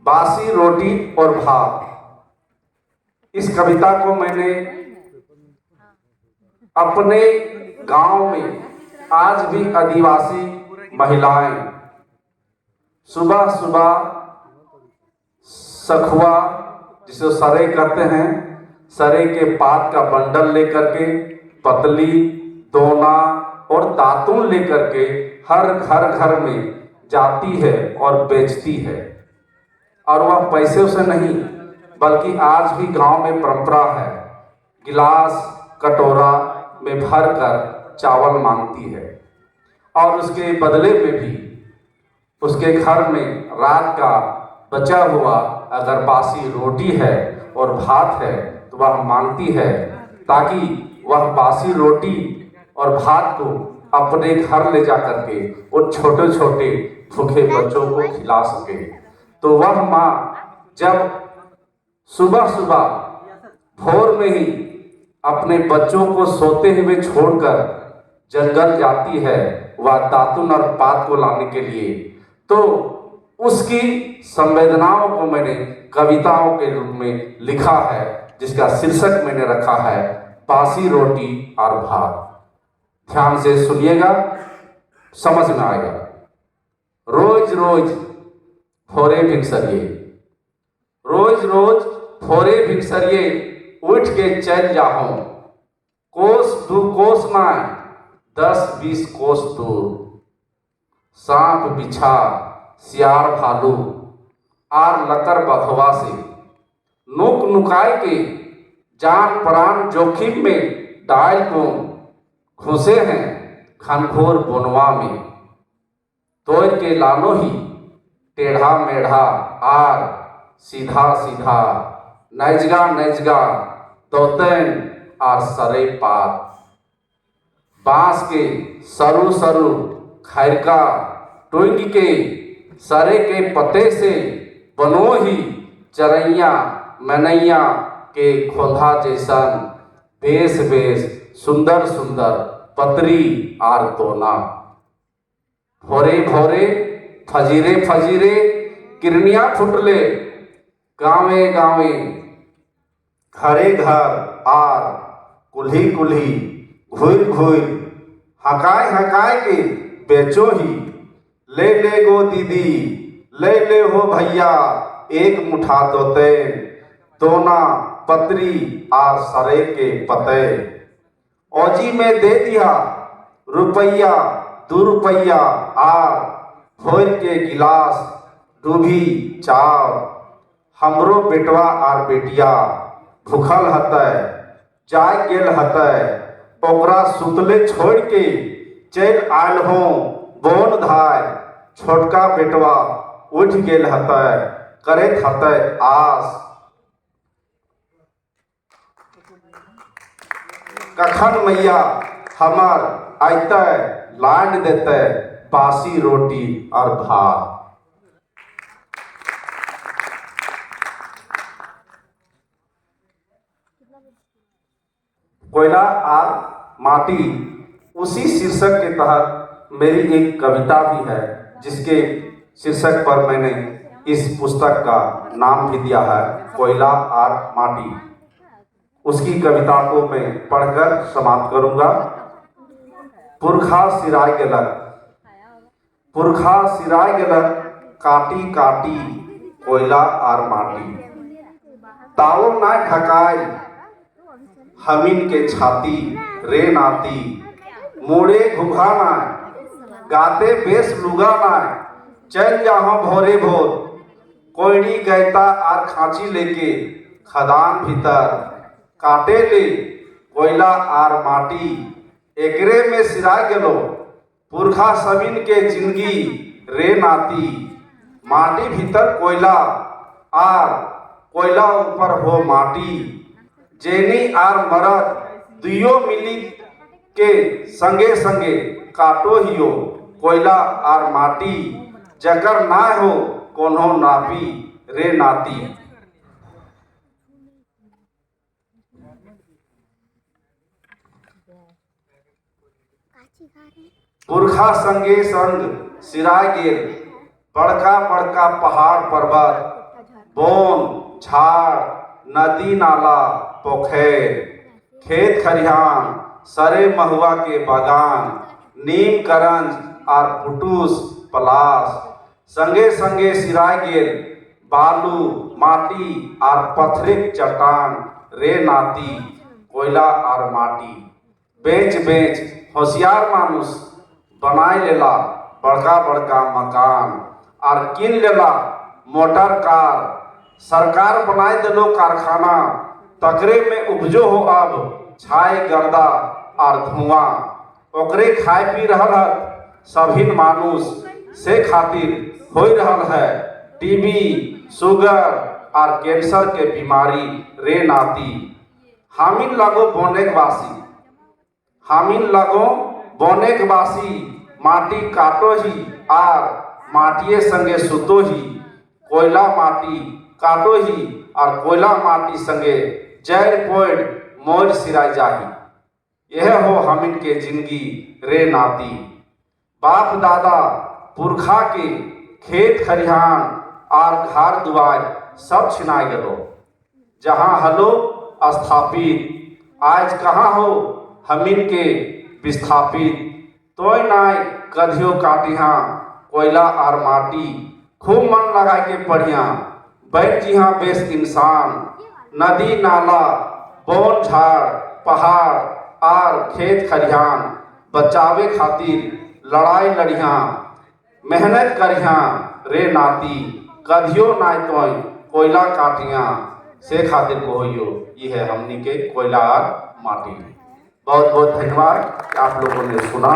बासी रोटी और भात। इस कविता को मैंने अपने गांव में आज भी आदिवासी महिलाएं सुबह सुबह सखुआ, जिसे सरे कहते हैं, सरे के पात का बंडल लेकर के, पतली, दोना और दातुन लेकर के हर घर में जाती है और बेचती है। और वह पैसे से नहीं, बल्कि आज भी गांव में परंपरा है, गिलास कटोरा में भर कर चावल मांगती है और उसके बदले में भी उसके घर में रात का बचा हुआ अगर बासी रोटी है और भात है तो वह मांगती है, ताकि वह बासी रोटी और भात को अपने घर ले जा करके उन छोटे छोटे भूखे बच्चों को खिला सके। तो वह माँ जब सुबह सुबह भोर में ही अपने बच्चों को सोते हुए छोड़कर जंगल जाती है वह दातुन और पात को लाने के लिए, तो उसकी संवेदनाओं को मैंने कविताओं के रूप में लिखा है, जिसका शीर्षक मैंने रखा है बासी रोटी और भात। ध्यान से सुनिएगा, समझ में आएगा। रोज रोज फोरे भिक्षरिये, रोज रोज फोरे भिक्षरिये, उठ के चल जाओ, कोस दू कोस ना 10-20 कोस दूर, सांप बिछा सियार भालू आर लकर बघवा से, नुक नुकाय के जान प्राण जोखिम में डाल को घुसे हैं घनघोर बोनवा में, तोड़ के लानो ही टेढ़ा मेढ़ा आर सीधा सीधा, नैजगा नैजगा तोतन आर सरे पात, बांस के सरू सरू खैरका टोंग के सरे के पते से बनो ही चरैया मनैया के खोधा जैसन, बेस बेस सुंदर सुंदर पतरी आर तोना, भोरे भोरे फजीरे फजीरे किरनिया फुटले, गावे गावे घरे घर आर कुल्ही कुल्ही, घुर घुर हकाय हकाय के बेचो ही, ले ले गो दीदी ले ले हो भैया, एक मुठा तोते दोना पतरी आर सरे के पते, औजी में दे दिया रुपया 2 रुपया आर भोर के गिलास डूबी चाव, हमरो बेटवा आर बेटिया भूखल हतै जाय गेल हतै, ओकरा सुतले छोड़ के चल आयल हो बोन धाय, छोटका बेटवा उठ गेल हतै करैत हतै आस, कखन मैया हमर अयतै लान देतै बासी रोटी और भात। कोयला और माटी, उसी शीर्षक के तहत मेरी एक कविता भी है, जिसके शीर्षक पर मैंने इस पुस्तक का नाम भी दिया है कोयला और माटी। उसकी कविता को मैं पढ़कर समाप्त करूंगा। पुरखा सिराय गेलक, पुरखा सिराय गेलक काटी काटी कोयला और माटी, ताओ ना ढकाय हमीन के छाती रे नाती, मोड़े घुघा नाय गाते बेस लुगा नाय, चल जाहो भोरे भोर कोयड़ी गैता आर खांची लेके, खदान भीतर काटे ले कोयला आर माटी, एकरे में सिरा गेलो पुरखा समीन के जिंदगी रे नाती, माटी भीतर कोयला आर कोयला ऊपर हो माटी, जेनी आर मरद दुयो मिली के संगे संगे काटो हियो कोयला आर माटी, जकर ना हो कोनो नापी रे नाती। पुरखा संगे संग सिराय गेल बड़का बड़का पहाड़ पर्वत, बोन झाड़ नदी नाला पोखर खेत खरिहान सरे महुआ के बागान नीम करंज और पुटूस पलास संगे संगे सिराय गेल बालू माटी और पत्थरिक चट्टान रे नाती कोयला और माटी बेच बेच होशियार मानुष बनाए लेला बड़का बड़का मकान और किन लेला मोटर कार सरकार बनाए दिलो कारखाना तकरे में उपजो हो अब छाए गर्दा और धुआं ओकरे खाए पी रहल है सभी मानुष से खातिर हो रहल है टीबी शुगर और कैंसर के बीमारी रे नाती हामिन लगो बोनेक वासी माटी काटो ही आर माटिए संगे सुतो ही कोयला माटी काटो ही और कोयला माटी संगे जैर पोड़ मोर सिराय जाही। यह हो हमिन के जिंदगी रे नाती बाप दादा पुरखा के खेत खरिहान और घर दुआर सब छिनाए गलो जहाँ हलो स्थापित आज कहाँ हो हमिन के विस्थापित तोय नाय कधियो काटिहा कोयला और माटी खूब मन लगा के पढ़िया बैठ जिहा बेस इंसान नदी नाला बोन झाड़ पहाड़ और खेत खरिहान बचावे खातिर लड़ाई लड़िया मेहनत करिया रे नाती कधियो नाय तोय कोयला काटिया से खातिर कहियो ये है हमनी के कोयला और माटी। बहुत बहुत धन्यवाद आप लोगों ने सुना।